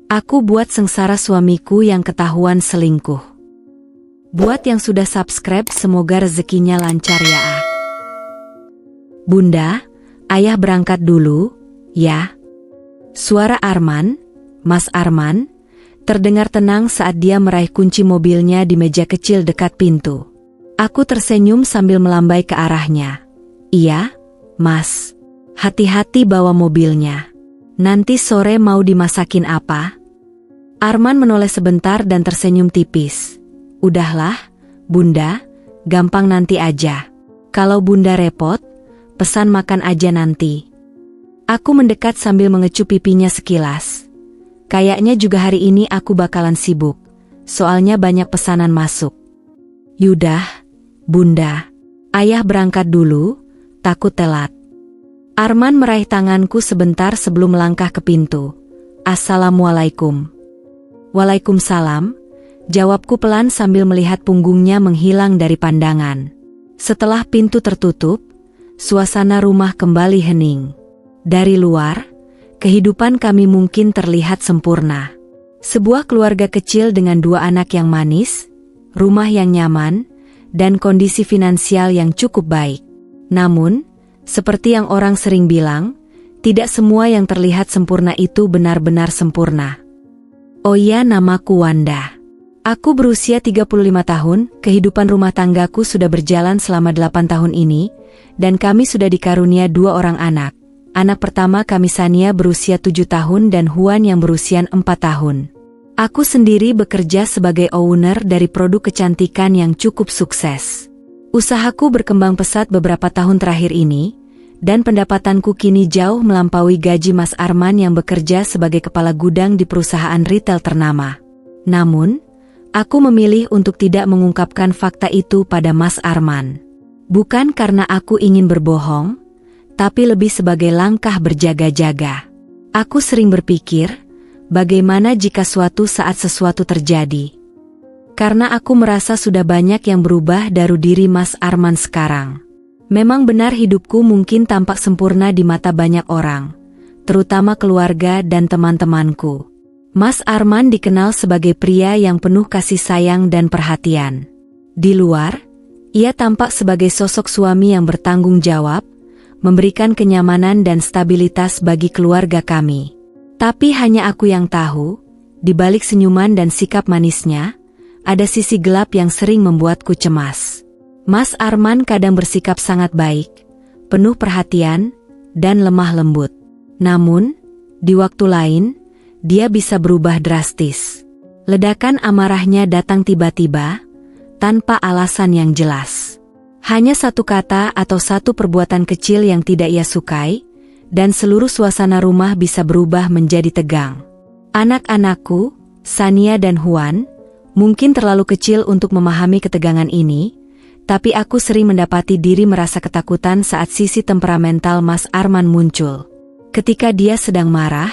Aku buat sengsara suamiku yang ketahuan selingkuh. Buat yang sudah subscribe semoga rezekinya lancar ya. Bunda, ayah berangkat dulu, ya. Suara Arman, Mas Arman, terdengar tenang saat dia meraih kunci mobilnya di meja kecil dekat pintu. Aku tersenyum sambil melambai ke arahnya. Iya, Mas. Hati-hati bawa mobilnya. Nanti sore mau dimasakin apa? Arman menoleh sebentar dan tersenyum tipis. Udahlah, Bunda, gampang nanti aja. Kalau Bunda repot, pesan makan aja nanti. Aku mendekat sambil mengecup pipinya sekilas. Kayaknya juga hari ini aku bakalan sibuk, soalnya banyak pesanan masuk. Yudah, Bunda, ayah berangkat dulu, takut telat. Arman meraih tanganku sebentar sebelum melangkah ke pintu. Assalamualaikum. Waalaikumsalam, jawabku pelan sambil melihat punggungnya menghilang dari pandangan. Setelah pintu tertutup, suasana rumah kembali hening. Dari luar, kehidupan kami mungkin terlihat sempurna. Sebuah keluarga kecil dengan 2 anak yang manis, rumah yang nyaman, dan kondisi finansial yang cukup baik. Namun, seperti yang orang sering bilang, tidak semua yang terlihat sempurna itu benar-benar sempurna. Oh iya, namaku Wanda. Aku berusia 35 tahun, kehidupan rumah tanggaku sudah berjalan selama 8 tahun ini, dan kami sudah dikarunia 2 orang anak. Anak pertama kami Sania berusia 7 tahun dan Huan yang berusia 4 tahun. Aku sendiri bekerja sebagai owner dari produk kecantikan yang cukup sukses. Usahaku berkembang pesat beberapa tahun terakhir ini, dan pendapatanku kini jauh melampaui gaji Mas Arman yang bekerja sebagai kepala gudang di perusahaan retail ternama. Namun, aku memilih untuk tidak mengungkapkan fakta itu pada Mas Arman. Bukan karena aku ingin berbohong, tapi lebih sebagai langkah berjaga-jaga. Aku sering berpikir, bagaimana jika suatu saat sesuatu terjadi? Karena aku merasa sudah banyak yang berubah dari diri Mas Arman sekarang. Memang benar hidupku mungkin tampak sempurna di mata banyak orang, terutama keluarga dan teman-temanku. Mas Arman dikenal sebagai pria yang penuh kasih sayang dan perhatian. Di luar, ia tampak sebagai sosok suami yang bertanggung jawab, memberikan kenyamanan dan stabilitas bagi keluarga kami. Tapi hanya aku yang tahu, di balik senyuman dan sikap manisnya, ada sisi gelap yang sering membuatku cemas. Mas Arman kadang bersikap sangat baik, penuh perhatian, dan lemah lembut. Namun, di waktu lain, dia bisa berubah drastis. Ledakan amarahnya datang tiba-tiba, tanpa alasan yang jelas. Hanya satu kata atau satu perbuatan kecil yang tidak ia sukai, dan seluruh suasana rumah bisa berubah menjadi tegang. Anak-anakku, Sania dan Huan, mungkin terlalu kecil untuk memahami ketegangan ini, tapi aku sering mendapati diri merasa ketakutan saat sisi temperamental Mas Arman muncul. Ketika dia sedang marah,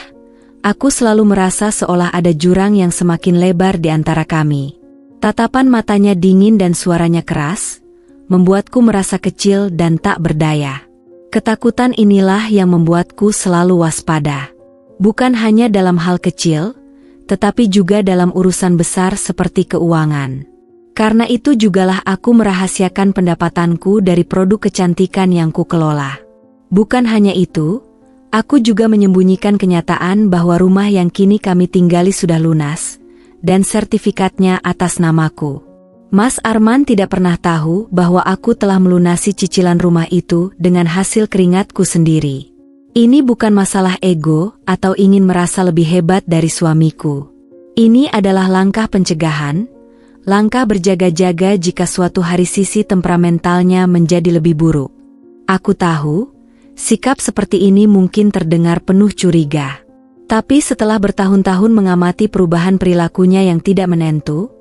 aku selalu merasa seolah ada jurang yang semakin lebar di antara kami. Tatapan matanya dingin dan suaranya keras, membuatku merasa kecil dan tak berdaya. Ketakutan inilah yang membuatku selalu waspada. Bukan hanya dalam hal kecil, tetapi juga dalam urusan besar seperti keuangan. Karena itu jugalah aku merahasiakan pendapatanku dari produk kecantikan yang kukelola. Bukan hanya itu, aku juga menyembunyikan kenyataan bahwa rumah yang kini kami tinggali sudah lunas, dan sertifikatnya atas namaku. Mas Arman tidak pernah tahu bahwa aku telah melunasi cicilan rumah itu dengan hasil keringatku sendiri. Ini bukan masalah ego atau ingin merasa lebih hebat dari suamiku. Ini adalah langkah pencegahan, langkah berjaga-jaga jika suatu hari sisi temperamentalnya menjadi lebih buruk. Aku tahu, sikap seperti ini mungkin terdengar penuh curiga. Tapi setelah bertahun-tahun mengamati perubahan perilakunya yang tidak menentu,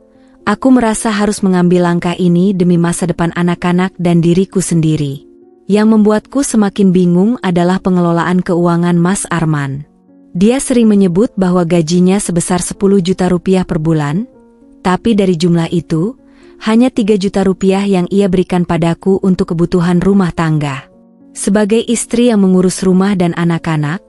aku merasa harus mengambil langkah ini demi masa depan anak-anak dan diriku sendiri. Yang membuatku semakin bingung adalah pengelolaan keuangan Mas Arman. Dia sering menyebut bahwa gajinya sebesar 10 juta rupiah per bulan, tapi dari jumlah itu, hanya 3 juta rupiah yang ia berikan padaku untuk kebutuhan rumah tangga. Sebagai istri yang mengurus rumah dan anak-anak,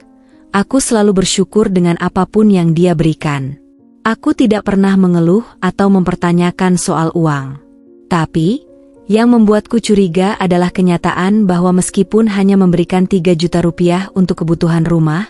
Aku selalu bersyukur dengan apapun yang dia berikan. Aku tidak pernah mengeluh atau mempertanyakan soal uang. Tapi, yang membuatku curiga adalah kenyataan bahwa meskipun hanya memberikan 3 juta rupiah untuk kebutuhan rumah,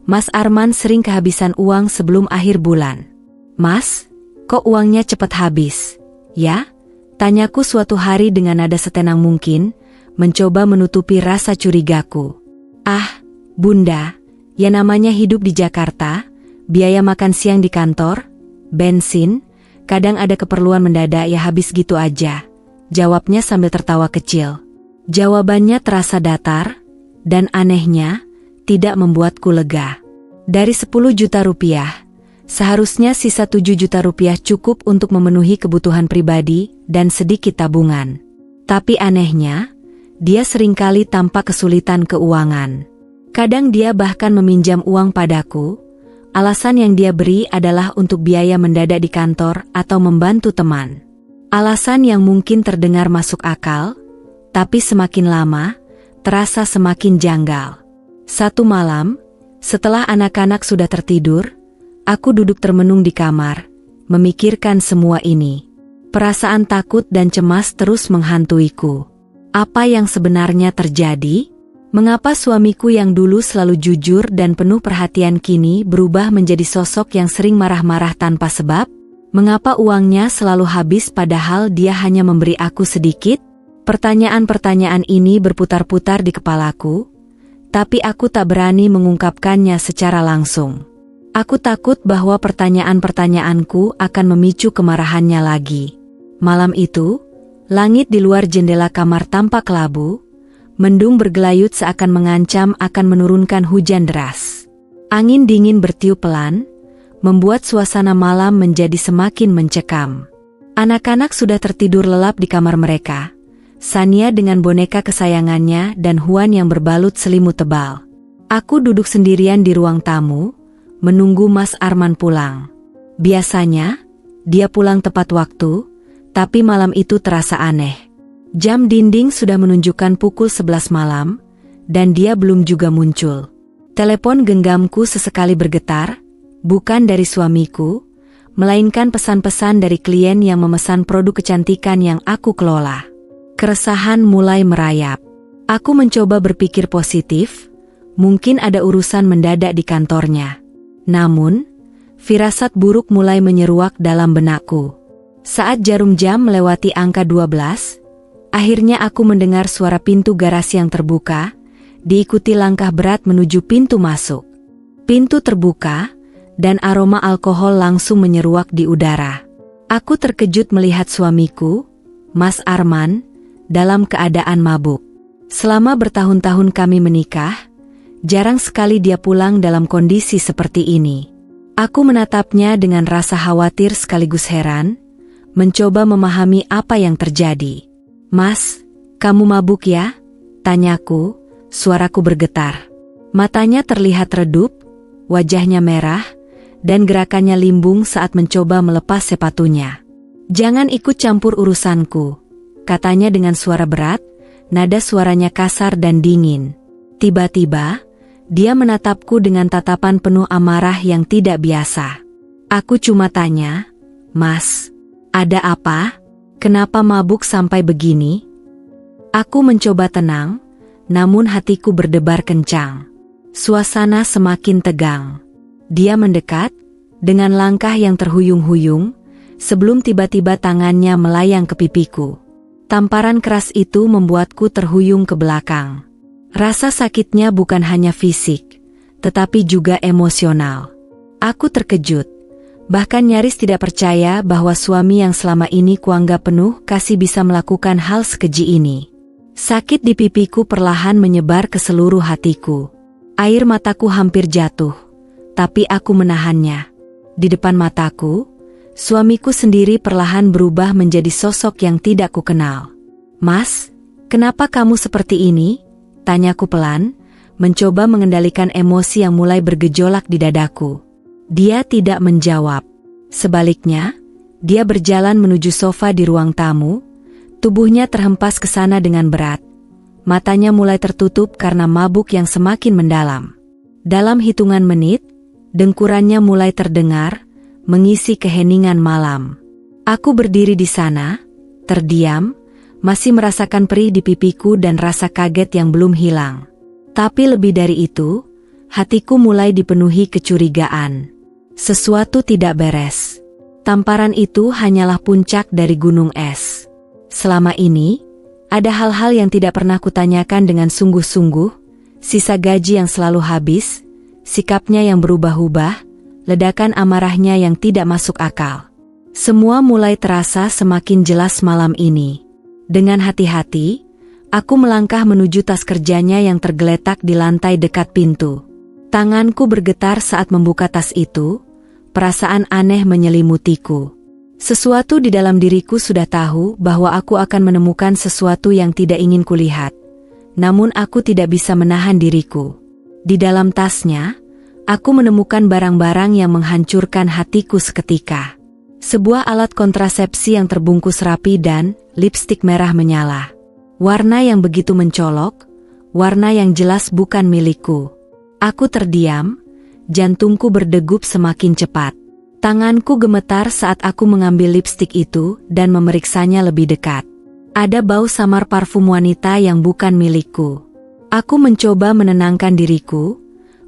Mas Arman sering kehabisan uang sebelum akhir bulan. "Mas, kok uangnya cepat habis, ya?" Tanyaku suatu hari dengan nada setenang mungkin, mencoba menutupi rasa curigaku. "Ah, Bunda, ya namanya hidup di Jakarta, biaya makan siang di kantor, bensin, kadang ada keperluan mendadak ya habis gitu aja," jawabnya sambil tertawa kecil. Jawabannya terasa datar, dan anehnya, tidak membuatku lega. Dari 10 juta rupiah, seharusnya sisa 7 juta rupiah cukup untuk memenuhi kebutuhan pribadi dan sedikit tabungan. Tapi anehnya, dia seringkali tampak kesulitan keuangan. Kadang dia bahkan meminjam uang padaku. Alasan yang dia beri adalah untuk biaya mendadak di kantor atau membantu teman. Alasan yang mungkin terdengar masuk akal, tapi semakin lama, terasa semakin janggal. Satu malam, setelah anak-anak sudah tertidur, aku duduk termenung di kamar, memikirkan semua ini. Perasaan takut dan cemas terus menghantuiku. Apa yang sebenarnya terjadi? Mengapa suamiku yang dulu selalu jujur dan penuh perhatian kini berubah menjadi sosok yang sering marah-marah tanpa sebab? Mengapa uangnya selalu habis padahal dia hanya memberi aku sedikit? Pertanyaan-pertanyaan ini berputar-putar di kepalaku, tapi aku tak berani mengungkapkannya secara langsung. Aku takut bahwa pertanyaan-pertanyaanku akan memicu kemarahannya lagi. Malam itu, langit di luar jendela kamar tampak kelabu, mendung bergelayut seakan mengancam akan menurunkan hujan deras. Angin dingin bertiup pelan, membuat suasana malam menjadi semakin mencekam. Anak-anak sudah tertidur lelap di kamar mereka, Sania dengan boneka kesayangannya dan Huan yang berbalut selimut tebal. Aku duduk sendirian di ruang tamu, menunggu Mas Arman pulang. Biasanya, dia pulang tepat waktu, tapi malam itu terasa aneh. Jam dinding sudah menunjukkan pukul 11 malam, dan dia belum juga muncul. Telepon genggamku sesekali bergetar, bukan dari suamiku, melainkan pesan-pesan dari klien yang memesan produk kecantikan yang aku kelola. Keresahan mulai merayap. Aku mencoba berpikir positif, mungkin ada urusan mendadak di kantornya. Namun, firasat buruk mulai menyeruak dalam benakku. Saat jarum jam melewati angka 12, akhirnya aku mendengar suara pintu garasi yang terbuka, diikuti langkah berat menuju pintu masuk. Pintu terbuka, dan aroma alkohol langsung menyeruak di udara. Aku terkejut melihat suamiku, Mas Arman, dalam keadaan mabuk. Selama bertahun-tahun kami menikah, jarang sekali dia pulang dalam kondisi seperti ini. Aku menatapnya dengan rasa khawatir sekaligus heran, mencoba memahami apa yang terjadi. "Mas, kamu mabuk ya?" tanyaku, suaraku bergetar. Matanya terlihat redup, wajahnya merah, dan gerakannya limbung saat mencoba melepas sepatunya. "Jangan ikut campur urusanku," katanya dengan suara berat, nada suaranya kasar dan dingin. Tiba-tiba, dia menatapku dengan tatapan penuh amarah yang tidak biasa. Aku cuma tanya, "Mas, ada apa? Kenapa mabuk sampai begini?" Aku mencoba tenang, namun hatiku berdebar kencang. Suasana semakin tegang. Dia mendekat, dengan langkah yang terhuyung-huyung, sebelum tiba-tiba tangannya melayang ke pipiku. Tamparan keras itu membuatku terhuyung ke belakang. Rasa sakitnya bukan hanya fisik, tetapi juga emosional. Aku terkejut. Bahkan nyaris tidak percaya bahwa suami yang selama ini kuanggap penuh kasih bisa melakukan hal sekeji ini. Sakit di pipiku perlahan menyebar ke seluruh hatiku. Air mataku hampir jatuh, tapi aku menahannya. Di depan mataku, suamiku sendiri perlahan berubah menjadi sosok yang tidak kukenal. "Mas, kenapa kamu seperti ini?" tanyaku pelan, mencoba mengendalikan emosi yang mulai bergejolak di dadaku. Dia tidak menjawab. Sebaliknya, dia berjalan menuju sofa di ruang tamu, tubuhnya terhempas ke sana dengan berat. Matanya mulai tertutup karena mabuk yang semakin mendalam. Dalam hitungan menit, dengkurannya mulai terdengar, mengisi keheningan malam. Aku berdiri di sana, terdiam, masih merasakan perih di pipiku dan rasa kaget yang belum hilang. Tapi lebih dari itu, hatiku mulai dipenuhi kecurigaan. Sesuatu tidak beres. Tamparan itu hanyalah puncak dari gunung es. Selama ini, ada hal-hal yang tidak pernah kutanyakan dengan sungguh-sungguh, sisa gaji yang selalu habis, sikapnya yang berubah-ubah, ledakan amarahnya yang tidak masuk akal. Semua mulai terasa semakin jelas malam ini. Dengan hati-hati, aku melangkah menuju tas kerjanya yang tergeletak di lantai dekat pintu. Tanganku bergetar saat membuka tas itu, perasaan aneh menyelimutiku. Sesuatu di dalam diriku sudah tahu bahwa aku akan menemukan sesuatu yang tidak ingin kulihat. Namun aku tidak bisa menahan diriku. Di dalam tasnya, aku menemukan barang-barang yang menghancurkan hatiku seketika. Sebuah alat kontrasepsi yang terbungkus rapi dan lipstik merah menyala. Warna yang begitu mencolok, warna yang jelas bukan milikku. Aku terdiam, jantungku berdegup semakin cepat. Tanganku gemetar saat aku mengambil lipstik itu dan memeriksanya lebih dekat. Ada bau samar parfum wanita yang bukan milikku. Aku mencoba menenangkan diriku,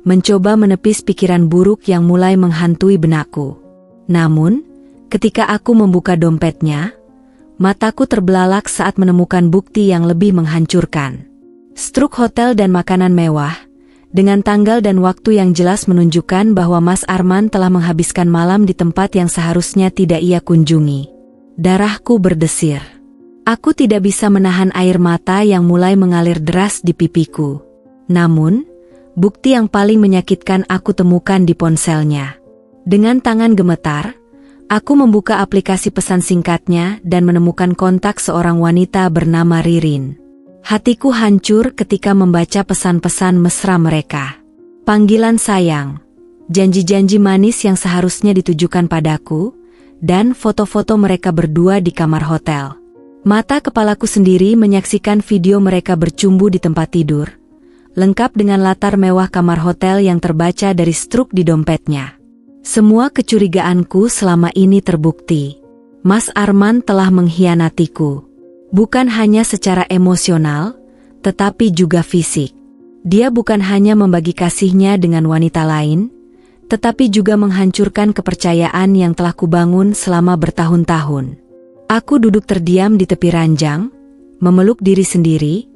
mencoba menepis pikiran buruk yang mulai menghantui benakku. Namun, ketika aku membuka dompetnya, mataku terbelalak saat menemukan bukti yang lebih menghancurkan. Struk hotel dan makanan mewah, dengan tanggal dan waktu yang jelas menunjukkan bahwa Mas Arman telah menghabiskan malam di tempat yang seharusnya tidak ia kunjungi. Darahku berdesir. Aku tidak bisa menahan air mata yang mulai mengalir deras di pipiku. Namun, bukti yang paling menyakitkan aku temukan di ponselnya. Dengan tangan gemetar, aku membuka aplikasi pesan singkatnya dan menemukan kontak seorang wanita bernama Ririn. Hatiku hancur ketika membaca pesan-pesan mesra mereka. Panggilan sayang, janji-janji manis yang seharusnya ditujukan padaku, dan foto-foto mereka berdua di kamar hotel. Mata kepalaku sendiri menyaksikan video mereka bercumbu di tempat tidur, lengkap dengan latar mewah kamar hotel yang terbaca dari struk di dompetnya. Semua kecurigaanku selama ini terbukti. Mas Arman telah mengkhianatiku. Bukan hanya secara emosional, tetapi juga fisik. Dia bukan hanya membagi kasihnya dengan wanita lain, tetapi juga menghancurkan kepercayaan yang telah kubangun selama bertahun-tahun. Aku duduk terdiam di tepi ranjang, memeluk diri sendiri,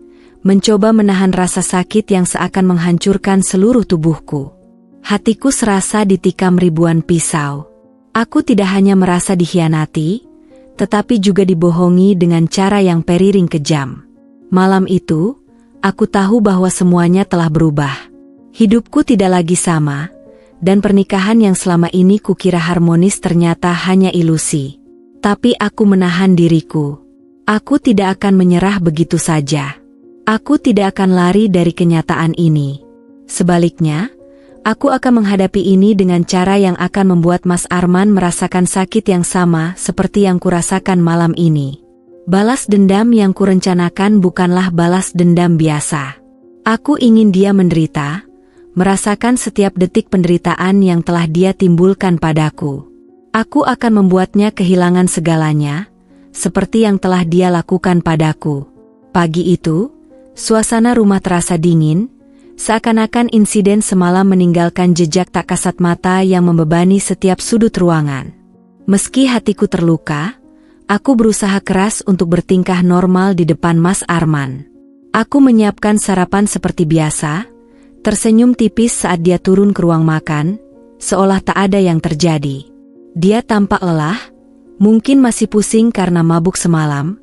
mencoba menahan rasa sakit yang seakan menghancurkan seluruh tubuhku. Hatiku serasa ditikam ribuan pisau. Aku tidak hanya merasa dikhianati, tetapi juga dibohongi dengan cara yang periring kejam. Malam itu, aku tahu bahwa semuanya telah berubah. Hidupku tidak lagi sama, dan pernikahan yang selama ini kukira harmonis ternyata hanya ilusi. Tapi aku menahan diriku. Aku tidak akan menyerah begitu saja. Aku tidak akan lari dari kenyataan ini. Sebaliknya, aku akan menghadapi ini dengan cara yang akan membuat Mas Arman merasakan sakit yang sama seperti yang kurasakan malam ini. Balas dendam yang kurencanakan bukanlah balas dendam biasa. Aku ingin dia menderita, merasakan setiap detik penderitaan yang telah dia timbulkan padaku. Aku akan membuatnya kehilangan segalanya, seperti yang telah dia lakukan padaku. Pagi itu, suasana rumah terasa dingin, seakan-akan insiden semalam meninggalkan jejak tak kasat mata yang membebani setiap sudut ruangan. Meski hatiku terluka, aku berusaha keras untuk bertingkah normal di depan Mas Arman. Aku menyiapkan sarapan seperti biasa, tersenyum tipis saat dia turun ke ruang makan, seolah tak ada yang terjadi. Dia tampak lelah, mungkin masih pusing karena mabuk semalam,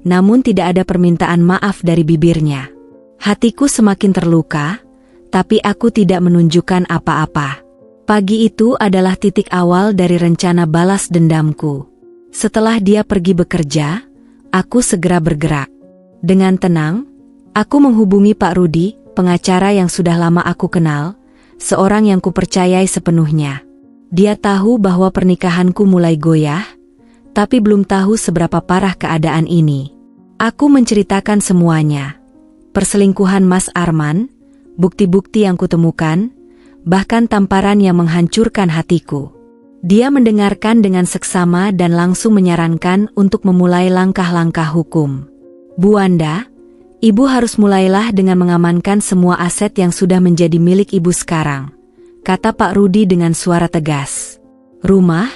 namun tidak ada permintaan maaf dari bibirnya. Hatiku semakin terluka, tapi aku tidak menunjukkan apa-apa. Pagi itu adalah titik awal dari rencana balas dendamku. Setelah dia pergi bekerja, aku segera bergerak. Dengan tenang, aku menghubungi Pak Rudi, pengacara yang sudah lama aku kenal, seorang yang kupercayai sepenuhnya. Dia tahu bahwa pernikahanku mulai goyah, tapi belum tahu seberapa parah keadaan ini. Aku menceritakan semuanya. Perselingkuhan Mas Arman, bukti-bukti yang kutemukan, bahkan tamparan yang menghancurkan hatiku. Dia mendengarkan dengan seksama dan langsung menyarankan untuk memulai langkah-langkah hukum. Bu Wanda, Ibu harus mulailah dengan mengamankan semua aset yang sudah menjadi milik Ibu sekarang, kata Pak Rudi dengan suara tegas. Rumah,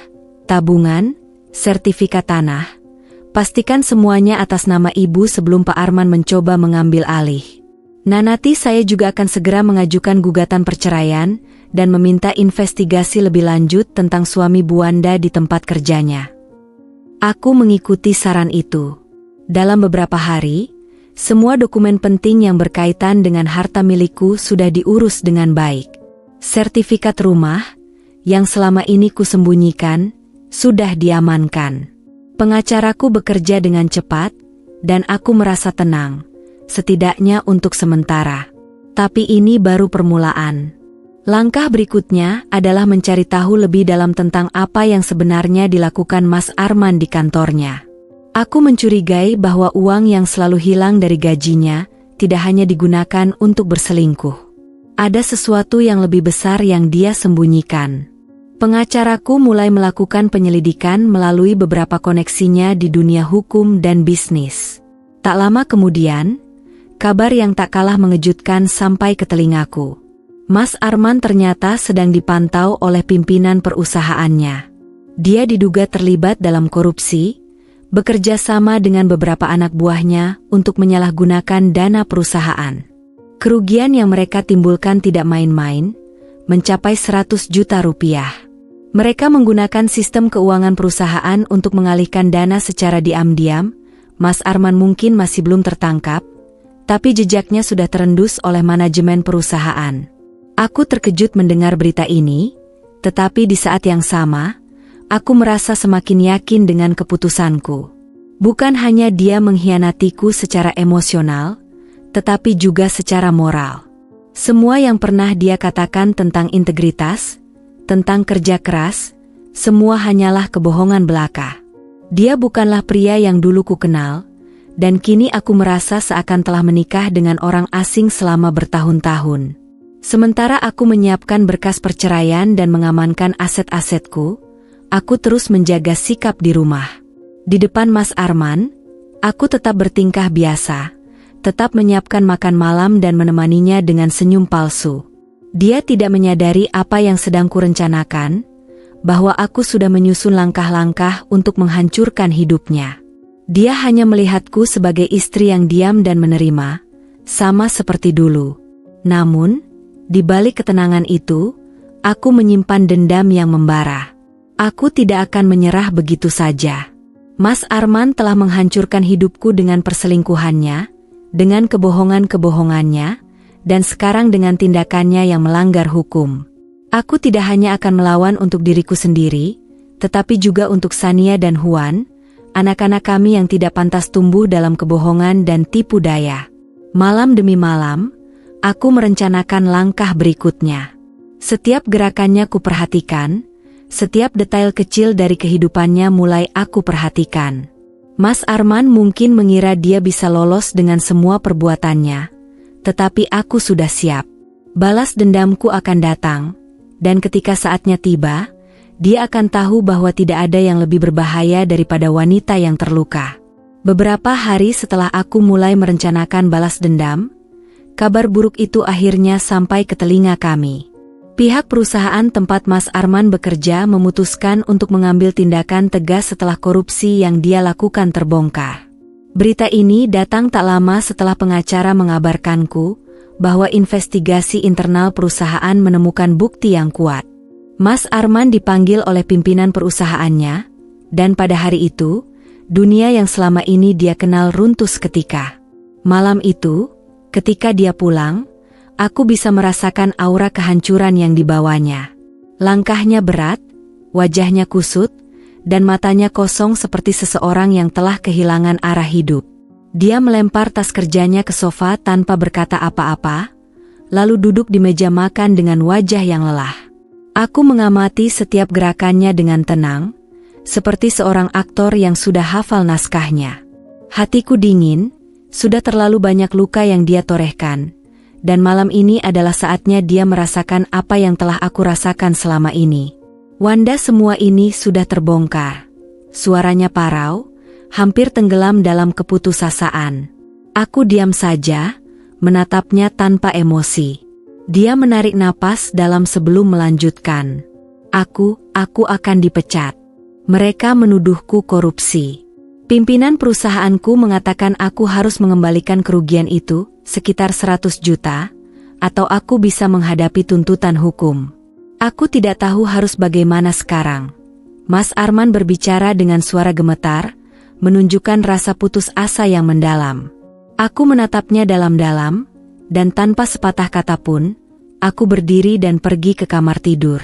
tabungan, sertifikat tanah, pastikan semuanya atas nama Ibu sebelum Pak Arman mencoba mengambil alih. Nanti saya juga akan segera mengajukan gugatan perceraian dan meminta investigasi lebih lanjut tentang suami Bu Wanda di tempat kerjanya. Aku mengikuti saran itu. Dalam beberapa hari, semua dokumen penting yang berkaitan dengan harta milikku sudah diurus dengan baik. Sertifikat rumah, yang selama ini kusembunyikan, sudah diamankan. Pengacaraku bekerja dengan cepat, dan aku merasa tenang, setidaknya untuk sementara. Tapi ini baru permulaan. Langkah berikutnya adalah mencari tahu lebih dalam tentang apa yang sebenarnya dilakukan Mas Arman di kantornya. Aku mencurigai bahwa uang yang selalu hilang dari gajinya tidak hanya digunakan untuk berselingkuh. Ada sesuatu yang lebih besar yang dia sembunyikan. Pengacaraku mulai melakukan penyelidikan melalui beberapa koneksinya di dunia hukum dan bisnis. Tak lama kemudian, kabar yang tak kalah mengejutkan sampai ke telingaku. Mas Arman ternyata sedang dipantau oleh pimpinan perusahaannya. Dia diduga terlibat dalam korupsi, bekerja sama dengan beberapa anak buahnya untuk menyalahgunakan dana perusahaan. Kerugian yang mereka timbulkan tidak main-main, mencapai 100 juta rupiah. Mereka menggunakan sistem keuangan perusahaan untuk mengalihkan dana secara diam-diam. Mas Arman mungkin masih belum tertangkap, tapi jejaknya sudah terendus oleh manajemen perusahaan. Aku terkejut mendengar berita ini, tetapi di saat yang sama, aku merasa semakin yakin dengan keputusanku. Bukan hanya dia mengkhianatiku secara emosional, tetapi juga secara moral. Semua yang pernah dia katakan tentang integritas, tentang kerja keras, semua hanyalah kebohongan belaka. Dia bukanlah pria yang dulu ku kenal, dan kini aku merasa seakan telah menikah dengan orang asing selama bertahun-tahun. Sementara aku menyiapkan berkas perceraian dan mengamankan aset-asetku, aku terus menjaga sikap di rumah. Di depan Mas Arman, aku tetap bertingkah biasa, tetap menyiapkan makan malam dan menemaninya dengan senyum palsu. Dia tidak menyadari apa yang sedang kurencanakan, bahwa aku sudah menyusun langkah-langkah untuk menghancurkan hidupnya. Dia hanya melihatku sebagai istri yang diam dan menerima, sama seperti dulu. Namun, di balik ketenangan itu, aku menyimpan dendam yang membara. Aku tidak akan menyerah begitu saja. Mas Arman telah menghancurkan hidupku dengan perselingkuhannya, dengan kebohongan-kebohongannya, dan sekarang dengan tindakannya yang melanggar hukum. Aku tidak hanya akan melawan untuk diriku sendiri, tetapi juga untuk Sania dan Huan, anak-anak kami yang tidak pantas tumbuh dalam kebohongan dan tipu daya. Malam demi malam, aku merencanakan langkah berikutnya. Setiap gerakannya kuperhatikan, setiap detail kecil dari kehidupannya mulai aku perhatikan. Mas Arman mungkin mengira dia bisa lolos dengan semua perbuatannya, tetapi aku sudah siap. Balas dendamku akan datang, dan ketika saatnya tiba, dia akan tahu bahwa tidak ada yang lebih berbahaya daripada wanita yang terluka. Beberapa hari setelah aku mulai merencanakan balas dendam, kabar buruk itu akhirnya sampai ke telinga kami. Pihak perusahaan tempat Mas Arman bekerja memutuskan untuk mengambil tindakan tegas setelah korupsi yang dia lakukan terbongkar. Berita ini datang tak lama setelah pengacara mengabarkanku bahwa investigasi internal perusahaan menemukan bukti yang kuat. Mas Arman dipanggil oleh pimpinan perusahaannya, dan pada hari itu, dunia yang selama ini dia kenal runtuh seketika. Malam itu, ketika dia pulang, aku bisa merasakan aura kehancuran yang dibawanya. Langkahnya berat, wajahnya kusut, dan matanya kosong seperti seseorang yang telah kehilangan arah hidup. Dia melempar tas kerjanya ke sofa tanpa berkata apa-apa, lalu duduk di meja makan dengan wajah yang lelah. Aku mengamati setiap gerakannya dengan tenang, seperti seorang aktor yang sudah hafal naskahnya. Hatiku dingin, sudah terlalu banyak luka yang dia torehkan, dan malam ini adalah saatnya dia merasakan apa yang telah aku rasakan selama ini. Wanda, semua ini sudah terbongkar. Suaranya parau, hampir tenggelam dalam keputusasaan. Aku diam saja, menatapnya tanpa emosi. Dia menarik napas dalam sebelum melanjutkan. Aku akan dipecat. Mereka menuduhku korupsi. Pimpinan perusahaanku mengatakan aku harus mengembalikan kerugian itu, sekitar 100 juta, atau aku bisa menghadapi tuntutan hukum. Aku tidak tahu harus bagaimana sekarang. Mas Arman berbicara dengan suara gemetar, menunjukkan rasa putus asa yang mendalam. Aku menatapnya dalam-dalam, dan tanpa sepatah kata pun, aku berdiri dan pergi ke kamar tidur.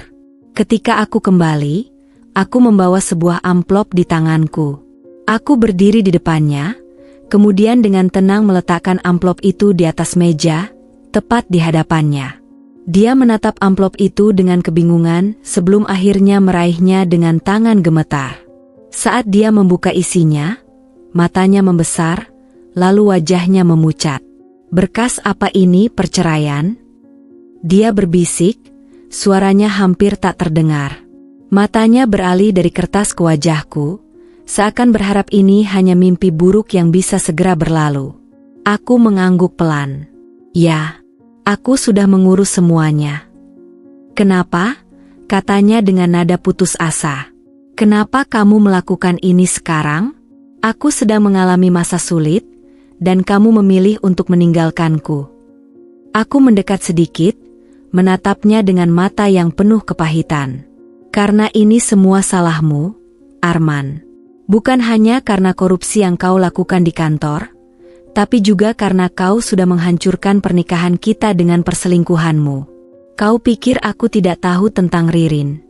Ketika aku kembali, aku membawa sebuah amplop di tanganku. Aku berdiri di depannya, kemudian dengan tenang meletakkan amplop itu di atas meja, tepat di hadapannya. Dia menatap amplop itu dengan kebingungan sebelum akhirnya meraihnya dengan tangan gemetar. Saat dia membuka isinya, matanya membesar, lalu wajahnya memucat. "Berkas apa ini, perceraian?" Dia berbisik, suaranya hampir tak terdengar. Matanya beralih dari kertas ke wajahku, seakan berharap ini hanya mimpi buruk yang bisa segera berlalu. Aku mengangguk pelan. "Ya, aku sudah mengurus semuanya." "Kenapa?" katanya dengan nada putus asa. "Kenapa kamu melakukan ini sekarang? Aku sedang mengalami masa sulit, dan kamu memilih untuk meninggalkanku." Aku mendekat sedikit, menatapnya dengan mata yang penuh kepahitan. "Karena ini semua salahmu, Arman. Bukan hanya karena korupsi yang kau lakukan di kantor, tapi juga karena kau sudah menghancurkan pernikahan kita dengan perselingkuhanmu. Kau pikir aku tidak tahu tentang Ririn?"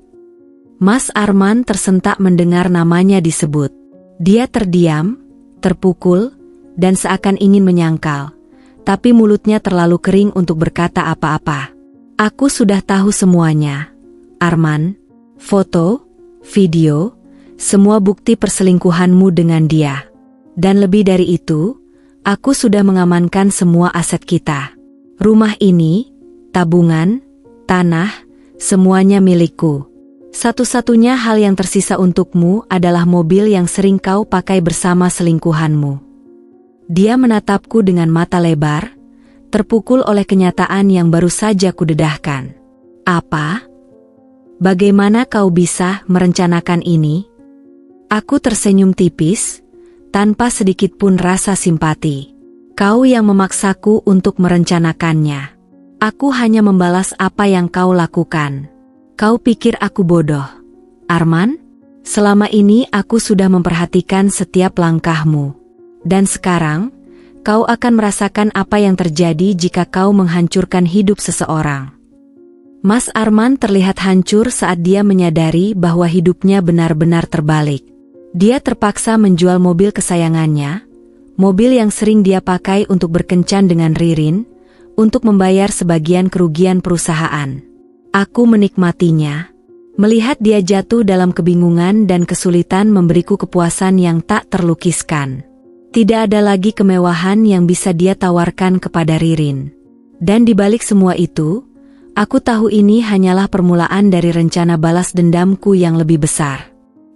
Mas Arman tersentak mendengar namanya disebut. Dia terdiam, terpukul, dan seakan ingin menyangkal, tapi mulutnya terlalu kering untuk berkata apa-apa. "Aku sudah tahu semuanya, Arman. Foto, video, semua bukti perselingkuhanmu dengan dia. Dan lebih dari itu, aku sudah mengamankan semua aset kita. Rumah ini, tabungan, tanah, semuanya milikku. Satu-satunya hal yang tersisa untukmu adalah mobil yang sering kau pakai bersama selingkuhanmu." Dia menatapku dengan mata lebar, terpukul oleh kenyataan yang baru saja kudedahkan. "Apa? Bagaimana kau bisa merencanakan ini?" Aku tersenyum tipis, tanpa sedikit pun rasa simpati. "Kau yang memaksaku untuk merencanakannya. Aku hanya membalas apa yang kau lakukan. Kau pikir aku bodoh, Arman? Selama ini aku sudah memperhatikan setiap langkahmu. Dan sekarang, kau akan merasakan apa yang terjadi jika kau menghancurkan hidup seseorang." Mas Arman terlihat hancur saat dia menyadari bahwa hidupnya benar-benar terbalik. Dia terpaksa menjual mobil kesayangannya, mobil yang sering dia pakai untuk berkencan dengan Ririn, untuk membayar sebagian kerugian perusahaan. Aku menikmatinya. Melihat dia jatuh dalam kebingungan dan kesulitan memberiku kepuasan yang tak terlukiskan. Tidak ada lagi kemewahan yang bisa dia tawarkan kepada Ririn. Dan di balik semua itu, aku tahu ini hanyalah permulaan dari rencana balas dendamku yang lebih besar.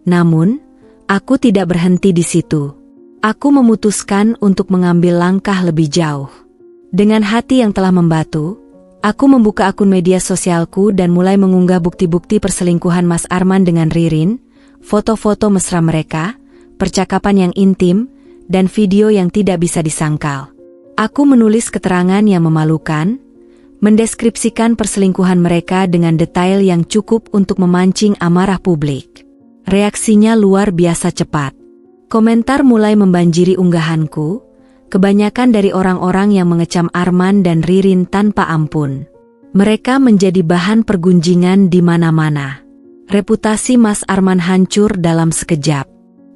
Namun, aku tidak berhenti di situ. Aku memutuskan untuk mengambil langkah lebih jauh. Dengan hati yang telah membatu, aku membuka akun media sosialku dan mulai mengunggah bukti-bukti perselingkuhan Mas Arman dengan Ririn, foto-foto mesra mereka, percakapan yang intim, dan video yang tidak bisa disangkal. Aku menulis keterangan yang memalukan, mendeskripsikan perselingkuhan mereka dengan detail yang cukup untuk memancing amarah publik. Reaksinya luar biasa cepat. Komentar mulai membanjiri unggahanku, kebanyakan dari orang-orang yang mengecam Arman dan Ririn tanpa ampun. Mereka menjadi bahan pergunjingan di mana-mana. Reputasi Mas Arman hancur dalam sekejap.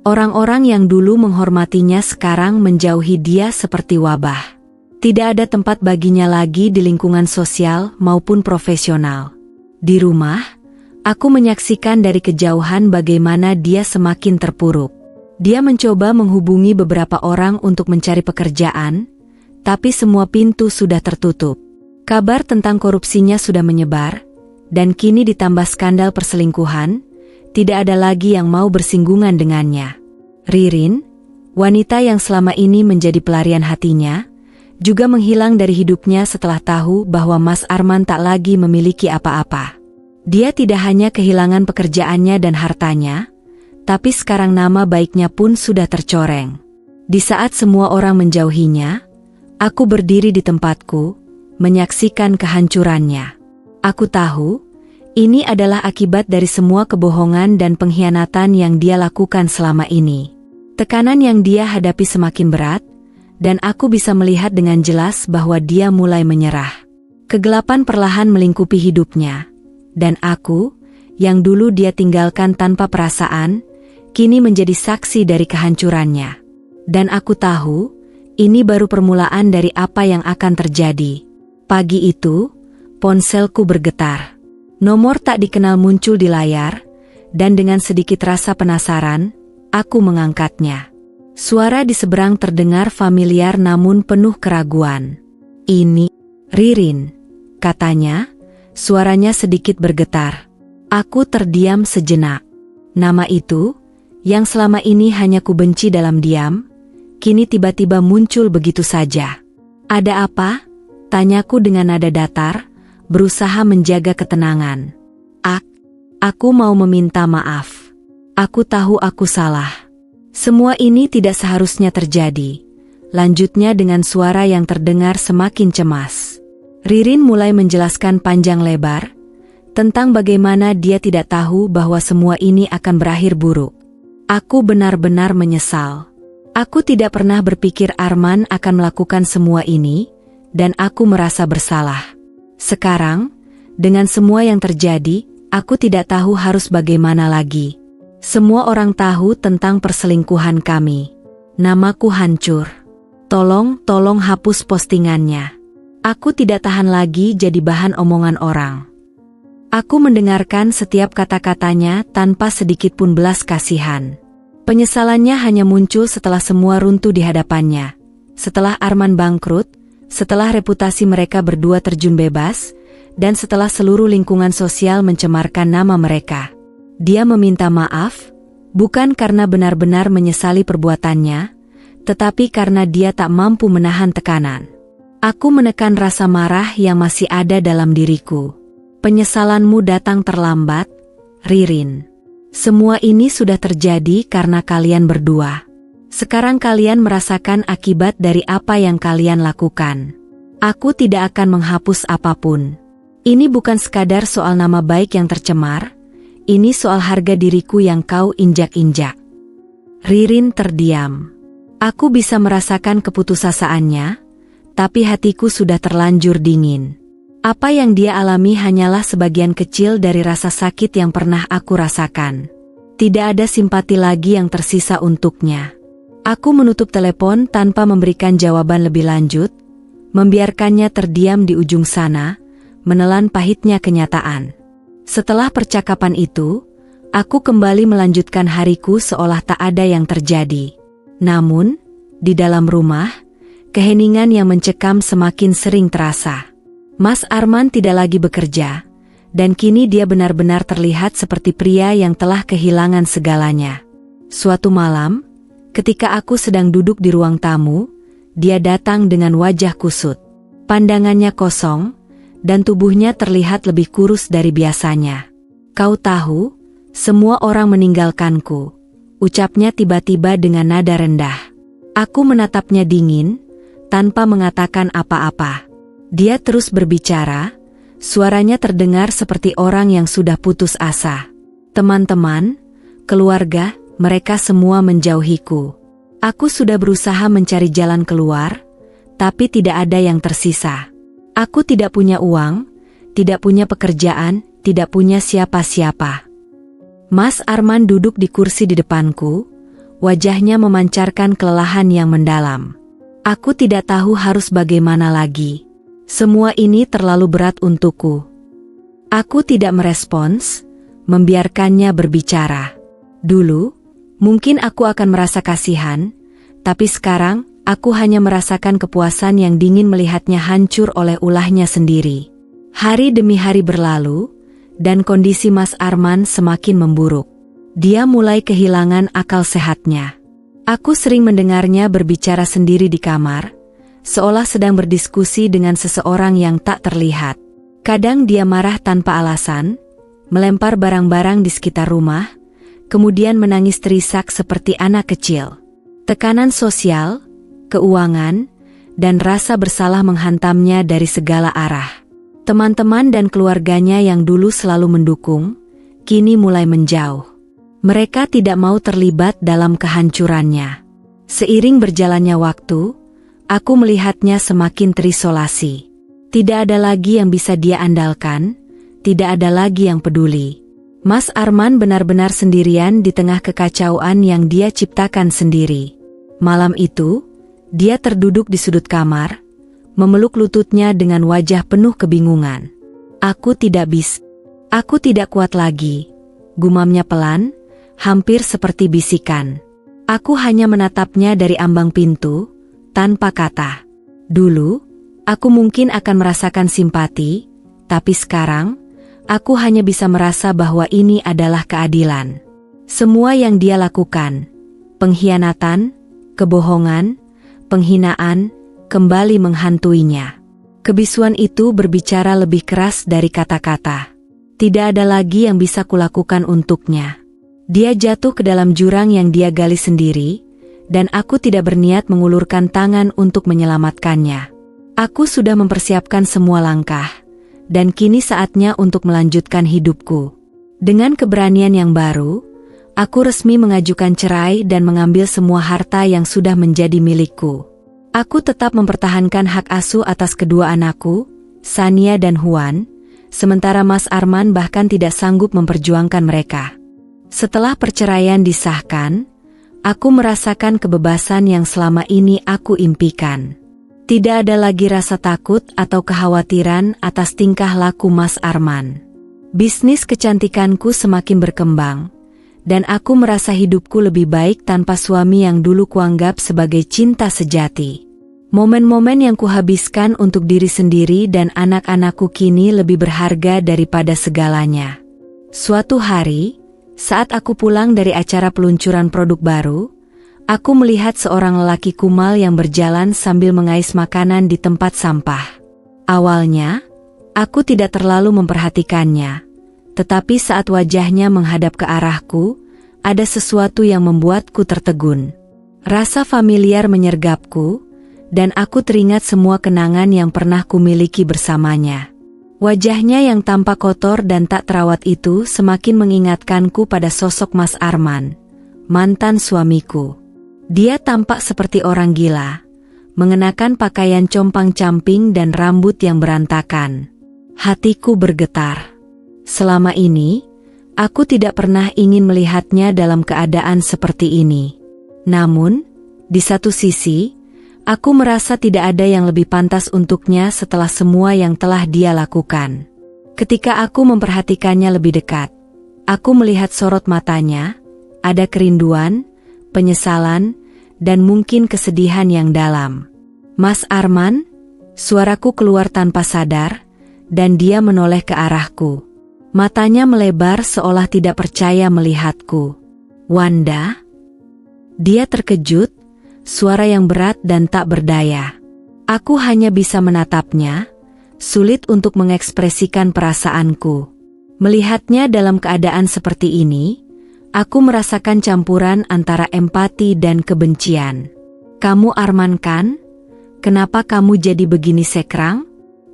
Orang-orang yang dulu menghormatinya sekarang menjauhi dia seperti wabah. Tidak ada tempat baginya lagi di lingkungan sosial maupun profesional. Di rumah, aku menyaksikan dari kejauhan bagaimana dia semakin terpuruk. Dia mencoba menghubungi beberapa orang untuk mencari pekerjaan, tapi semua pintu sudah tertutup. Kabar tentang korupsinya sudah menyebar, dan kini ditambah skandal perselingkuhan, tidak ada lagi yang mau bersinggungan dengannya. Ririn, wanita yang selama ini menjadi pelarian hatinya, juga menghilang dari hidupnya setelah tahu bahwa Mas Arman tak lagi memiliki apa-apa. Dia tidak hanya kehilangan pekerjaannya dan hartanya, tapi sekarang nama baiknya pun sudah tercoreng. Di saat semua orang menjauhinya, aku berdiri di tempatku, menyaksikan kehancurannya. Aku tahu, ini adalah akibat dari semua kebohongan dan pengkhianatan yang dia lakukan selama ini. Tekanan yang dia hadapi semakin berat, dan aku bisa melihat dengan jelas bahwa dia mulai menyerah. Kegelapan perlahan melingkupi hidupnya, dan aku, yang dulu dia tinggalkan tanpa perasaan, kini menjadi saksi dari kehancurannya. Dan aku tahu, ini baru permulaan dari apa yang akan terjadi. Pagi itu, ponselku bergetar. Nomor tak dikenal muncul di layar, dan dengan sedikit rasa penasaran, aku mengangkatnya. Suara di seberang terdengar familiar namun penuh keraguan. "Ini Ririn," katanya, suaranya sedikit bergetar. Aku terdiam sejenak. Nama itu, yang selama ini hanya kubenci dalam diam, kini tiba-tiba muncul begitu saja. "Ada apa?" tanyaku dengan nada datar, berusaha menjaga ketenangan. Aku mau meminta maaf. Aku tahu aku salah. Semua ini tidak seharusnya terjadi. Lanjutnya dengan suara yang terdengar semakin cemas. Ririn mulai menjelaskan panjang lebar, tentang bagaimana dia tidak tahu bahwa semua ini akan berakhir buruk. Aku benar-benar menyesal. Aku tidak pernah berpikir Arman akan melakukan semua ini, dan aku merasa bersalah. Sekarang, dengan semua yang terjadi, aku tidak tahu harus bagaimana lagi. Semua orang tahu tentang perselingkuhan kami. Namaku hancur. Tolong hapus postingannya. Aku tidak tahan lagi jadi bahan omongan orang. Aku mendengarkan setiap kata-katanya tanpa sedikit pun belas kasihan. Penyesalannya hanya muncul setelah semua runtuh di hadapannya. Setelah Arman bangkrut, setelah reputasi mereka berdua terjun bebas, dan setelah seluruh lingkungan sosial mencemarkan nama mereka. Dia meminta maaf, bukan karena benar-benar menyesali perbuatannya, tetapi karena dia tak mampu menahan tekanan. Aku menekan rasa marah yang masih ada dalam diriku. Penyesalanmu datang terlambat, Ririn. Semua ini sudah terjadi karena kalian berdua. Sekarang kalian merasakan akibat dari apa yang kalian lakukan. Aku tidak akan menghapus apapun. Ini bukan sekadar soal nama baik yang tercemar, ini soal harga diriku yang kau injak-injak. Ririn terdiam. Aku bisa merasakan keputusasaannya, tapi hatiku sudah terlanjur dingin. Apa yang dia alami hanyalah sebagian kecil dari rasa sakit yang pernah aku rasakan. Tidak ada simpati lagi yang tersisa untuknya. Aku menutup telepon tanpa memberikan jawaban lebih lanjut, membiarkannya terdiam di ujung sana, menelan pahitnya kenyataan. Setelah percakapan itu, aku kembali melanjutkan hariku seolah tak ada yang terjadi. Namun, di dalam rumah, keheningan yang mencekam semakin sering terasa. Mas Arman tidak lagi bekerja, dan kini dia benar-benar terlihat seperti pria yang telah kehilangan segalanya. Suatu malam, ketika aku sedang duduk di ruang tamu, dia datang dengan wajah kusut. Pandangannya kosong, dan tubuhnya terlihat lebih kurus dari biasanya. "Kau tahu, semua orang meninggalkanku," ucapnya tiba-tiba dengan nada rendah. Aku menatapnya dingin, tanpa mengatakan apa-apa. Dia terus berbicara, suaranya terdengar seperti orang yang sudah putus asa. "Teman-teman, keluarga, mereka semua menjauhiku. Aku sudah berusaha mencari jalan keluar, tapi tidak ada yang tersisa. Aku tidak punya uang, tidak punya pekerjaan, tidak punya siapa-siapa." Mas Arman duduk di kursi di depanku, wajahnya memancarkan kelelahan yang mendalam. Aku tidak tahu harus bagaimana lagi. Semua ini terlalu berat untukku. Aku tidak merespons, membiarkannya berbicara. Dulu, mungkin aku akan merasa kasihan, tapi sekarang, Aku hanya merasakan kepuasan yang dingin melihatnya hancur oleh ulahnya sendiri. Hari demi hari berlalu, dan kondisi Mas Arman semakin memburuk. Dia mulai kehilangan akal sehatnya. Aku sering mendengarnya berbicara sendiri di kamar, seolah sedang berdiskusi dengan seseorang yang tak terlihat. Kadang dia marah tanpa alasan, melempar barang-barang di sekitar rumah, kemudian menangis terisak seperti anak kecil. Tekanan sosial, keuangan, dan rasa bersalah menghantamnya dari segala arah. Teman-teman dan keluarganya yang dulu selalu mendukung, kini mulai menjauh. Mereka tidak mau terlibat dalam kehancurannya. Seiring berjalannya waktu, aku melihatnya semakin terisolasi. Tidak ada lagi yang bisa dia andalkan, tidak ada lagi yang peduli. Mas Arman benar-benar sendirian di tengah kekacauan yang dia ciptakan sendiri. Malam itu, dia terduduk di sudut kamar, memeluk lututnya dengan wajah penuh kebingungan. Aku tidak kuat lagi, gumamnya pelan, hampir seperti bisikan. Aku hanya menatapnya dari ambang pintu, tanpa kata. Dulu, aku mungkin akan merasakan simpati, tapi sekarang, aku hanya bisa merasa bahwa ini adalah keadilan. Semua yang dia lakukan, pengkhianatan, kebohongan, penghinaan, kembali menghantuinya. Kebisuan itu berbicara lebih keras dari kata-kata. Tidak ada lagi yang bisa kulakukan untuknya. Dia jatuh ke dalam jurang yang dia gali sendiri, dan aku tidak berniat mengulurkan tangan untuk menyelamatkannya. Aku sudah mempersiapkan semua langkah, dan kini saatnya untuk melanjutkan hidupku. Dengan keberanian yang baru, aku resmi mengajukan cerai dan mengambil semua harta yang sudah menjadi milikku. Aku tetap mempertahankan hak asuh atas kedua anakku, Sania dan Huan, sementara Mas Arman bahkan tidak sanggup memperjuangkan mereka. Setelah perceraian disahkan, aku merasakan kebebasan yang selama ini aku impikan. Tidak ada lagi rasa takut atau kekhawatiran atas tingkah laku Mas Arman. Bisnis kecantikanku semakin berkembang, dan aku merasa hidupku lebih baik tanpa suami yang dulu kuanggap sebagai cinta sejati. Momen-momen yang kuhabiskan untuk diri sendiri dan anak-anakku kini lebih berharga daripada segalanya. Suatu hari, saat aku pulang dari acara peluncuran produk baru, aku melihat seorang lelaki kumal yang berjalan sambil mengais makanan di tempat sampah. Awalnya, aku tidak terlalu memperhatikannya, tetapi saat wajahnya menghadap ke arahku, ada sesuatu yang membuatku tertegun. Rasa familiar menyergapku, dan aku teringat semua kenangan yang pernah kumiliki bersamanya. Wajahnya yang tampak kotor dan tak terawat itu semakin mengingatkanku pada sosok Mas Arman, mantan suamiku. Dia tampak seperti orang gila, mengenakan pakaian compang-camping dan rambut yang berantakan. Hatiku bergetar. Selama ini, aku tidak pernah ingin melihatnya dalam keadaan seperti ini. Namun, di satu sisi, aku merasa tidak ada yang lebih pantas untuknya setelah semua yang telah dia lakukan. Ketika aku memperhatikannya lebih dekat, aku melihat sorot matanya, ada kerinduan, penyesalan, dan mungkin kesedihan yang dalam. Mas Arman, suaraku keluar tanpa sadar, dan dia menoleh ke arahku. Matanya melebar seolah tidak percaya melihatku. Wanda? Dia terkejut, suara yang berat dan tak berdaya. Aku hanya bisa menatapnya, sulit untuk mengekspresikan perasaanku. Melihatnya dalam keadaan seperti ini, aku merasakan campuran antara empati dan kebencian. Kamu Arman kan? Kenapa kamu jadi begini sekrang?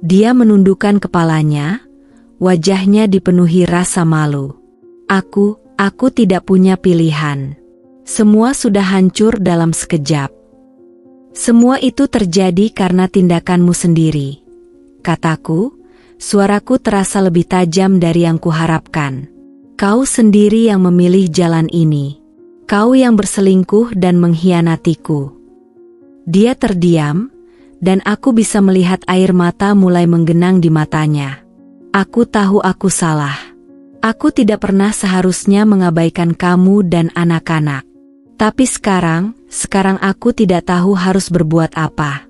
Dia menundukkan kepalanya, wajahnya dipenuhi rasa malu. Aku tidak punya pilihan. Semua sudah hancur dalam sekejap. Semua itu terjadi karena tindakanmu sendiri, kataku, suaraku terasa lebih tajam dari yang kuharapkan. Kau sendiri yang memilih jalan ini. Kau yang berselingkuh dan mengkhianatiku. Dia terdiam, dan aku bisa melihat air mata mulai menggenang di matanya. Aku tahu aku salah. Aku tidak pernah seharusnya mengabaikan kamu dan anak-anak. Tapi sekarang aku tidak tahu harus berbuat apa.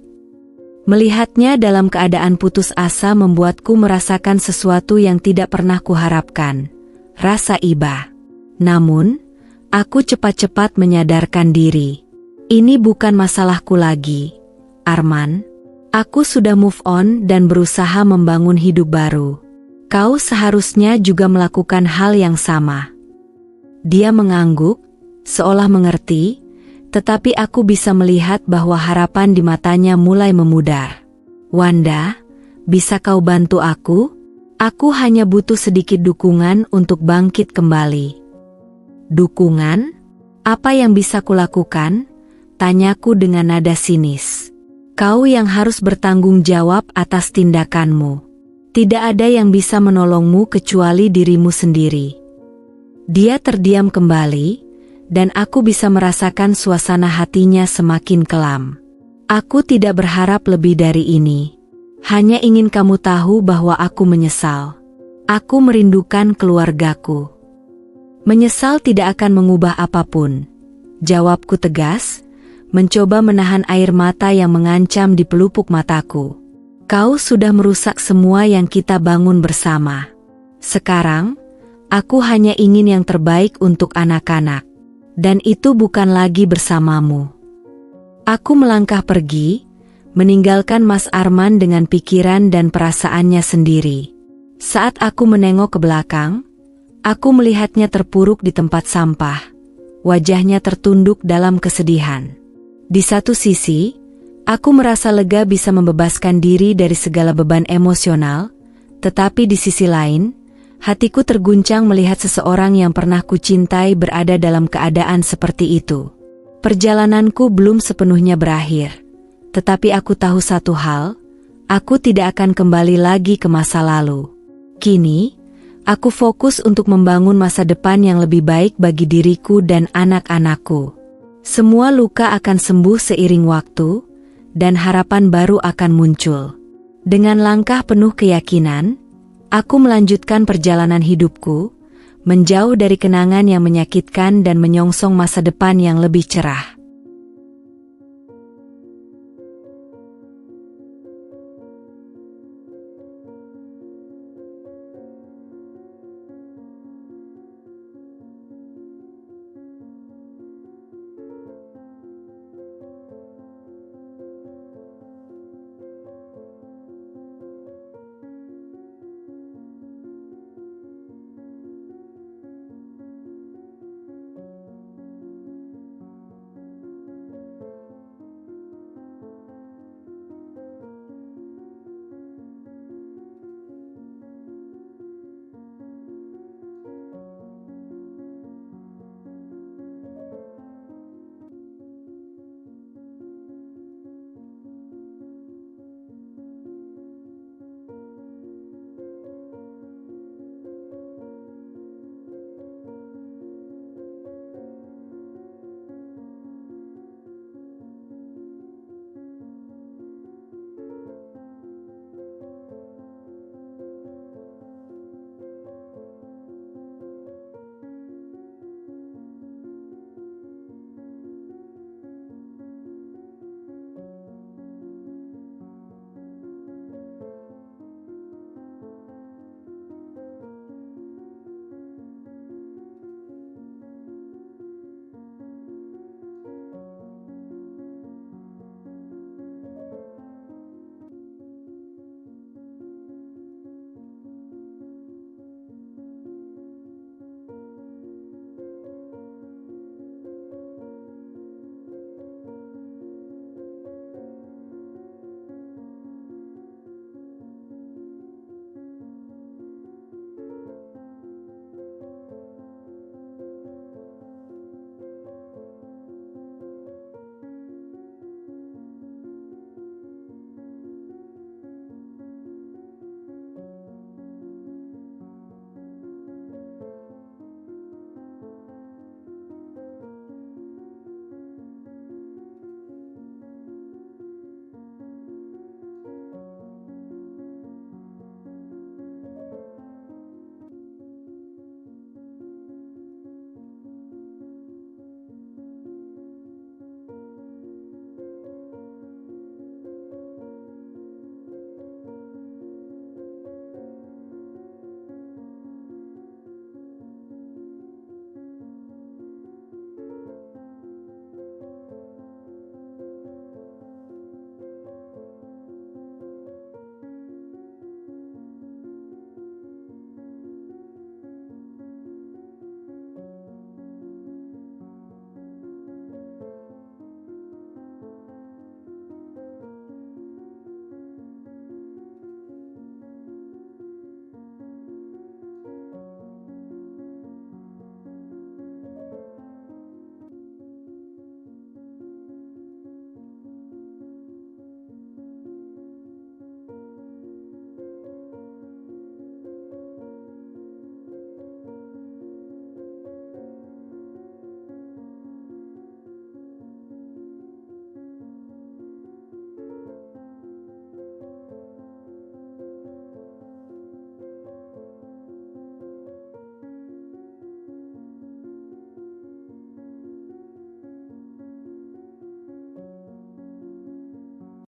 Melihatnya dalam keadaan putus asa membuatku merasakan sesuatu yang tidak pernah kuharapkan, rasa iba. Namun, aku cepat-cepat menyadarkan diri. Ini bukan masalahku lagi, Arman. Aku sudah move on dan berusaha membangun hidup baru. Kau seharusnya juga melakukan hal yang sama. Dia mengangguk, seolah mengerti, tetapi aku bisa melihat bahwa harapan di matanya mulai memudar. Wanda, bisa kau bantu aku? Aku hanya butuh sedikit dukungan untuk bangkit kembali. Dukungan? Apa yang bisa kulakukan? Tanyaku dengan nada sinis. Kau yang harus bertanggung jawab atas tindakanmu. Tidak ada yang bisa menolongmu kecuali dirimu sendiri. Dia terdiam kembali, dan aku bisa merasakan suasana hatinya semakin kelam. Aku tidak berharap lebih dari ini. Hanya ingin kamu tahu bahwa aku menyesal. Aku merindukan keluargaku. Menyesal tidak akan mengubah apapun. Jawabku tegas, mencoba menahan air mata yang mengancam di pelupuk mataku. Kau sudah merusak semua yang kita bangun bersama. Sekarang, aku hanya ingin yang terbaik untuk anak-anak. Dan itu bukan lagi bersamamu. Aku melangkah pergi, meninggalkan Mas Arman dengan pikiran dan perasaannya sendiri. Saat aku menengok ke belakang, aku melihatnya terpuruk di tempat sampah. Wajahnya tertunduk dalam kesedihan. Di satu sisi, aku merasa lega bisa membebaskan diri dari segala beban emosional, tetapi di sisi lain, hatiku terguncang melihat seseorang yang pernah kucintai berada dalam keadaan seperti itu. Perjalananku belum sepenuhnya berakhir, tetapi aku tahu satu hal, aku tidak akan kembali lagi ke masa lalu. Kini, aku fokus untuk membangun masa depan yang lebih baik bagi diriku dan anak-anakku. Semua luka akan sembuh seiring waktu, dan harapan baru akan muncul. Dengan langkah penuh keyakinan, aku melanjutkan perjalanan hidupku, menjauh dari kenangan yang menyakitkan dan menyongsong masa depan yang lebih cerah.